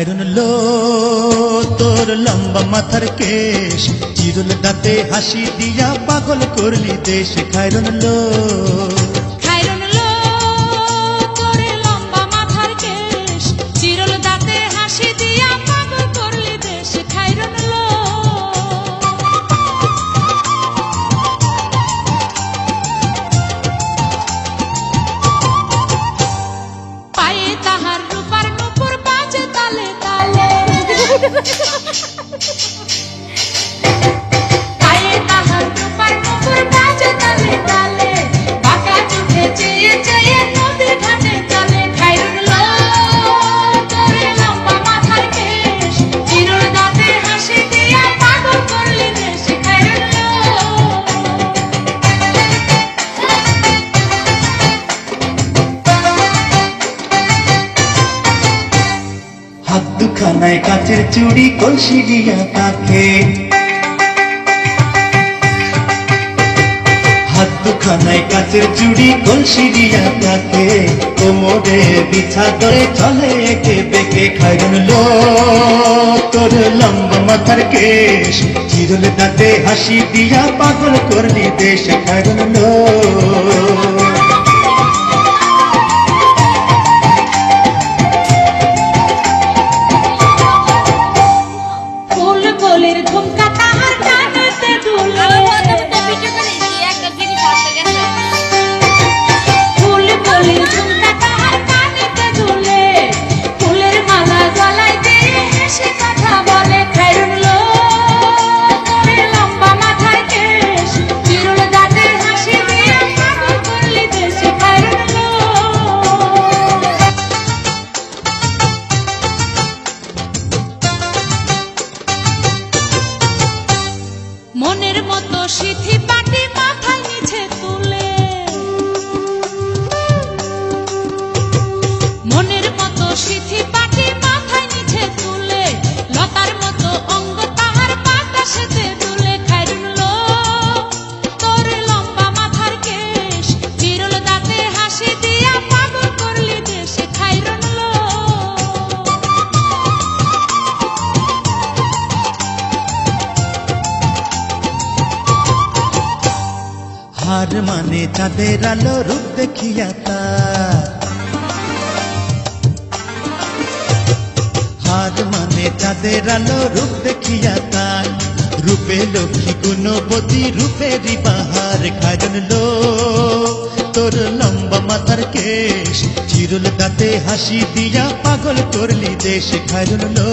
খায়রুন লো তোর লম্বা মাথার কেশ, চিরুল দাঁতে হাসি দিয়া পাগল করলি দেশ। খায়রুন লো তোর লম্বা মাথার কেশ, চিরুল দাঁতে হাসি দিয়া পাগল করলি দেশ। খায়রুন লো পায়ে তাহার রূপার নূপুর বাজে তালে তালে, পায়ে তাহার রূপার নূপুর বাজে তালে তালে, বাঁকা চোখে চেয়ে চেয়ে নদী ঘাটে চলে। খায়রুন লো তোর লম্বা মাথার কেশ, চিরুল দাঁতে হাসি দিয়া পাগল করলি দেশ। খায়রুন লো হাত দুখানায় কাচের চুড়ি কলসি দিয়া তাকে, হাত দুখানায় কাচের চুড়ি কলসি দিয়া তাকে, কোমরে বিছা করে চলে একে বেঁকে। খায়রুন লো তোর লম্বা মাথার কেশ, চিরুল দাঁতে হাসি দিয়া পাগল করলি দেশ। খায়রুন লো ফুল গোলের ঝুমকা তাহার কানেতে দুলে, ফুল গোলের ঝুমকা তাহার কানেতে দুলে, ফুলের মালা গলায় দিয়ে হেসে কথা বলে। খায়রুন লো তোর লম্বা মাথার কেশ, চিরুল দাঁতে হাসি দিয়ে পাগল করলি দেশ। খায়রুন লো মনের মতো সিথি পাটি মাথায় নিচে তুলে, মনের মতো সিথি পাটি মাথায় নিচে তুলে, লতার মতো অঙ্গ তাহার বাতাসেতে দুলে। খায়রুন লো তোর লম্বা মাথার কেশ, চিরুল দাঁতে হাসি দিয়া পাগল করলি দেশ। খায়রুন লো হার মানে চাঁদের আলো রূপ দেখিয়া তার, হার মানে চাঁদের আলো রূপ দেখিয়া তার, রূপে লক্ষ্মী গুণবতী রূপেরই বাহার। খায়রুন লো তোর লম্বা মাথার কেশ, চিরুল দাঁতে হাসি দিয়া পাগল করলি দেশ। খায়রুন লো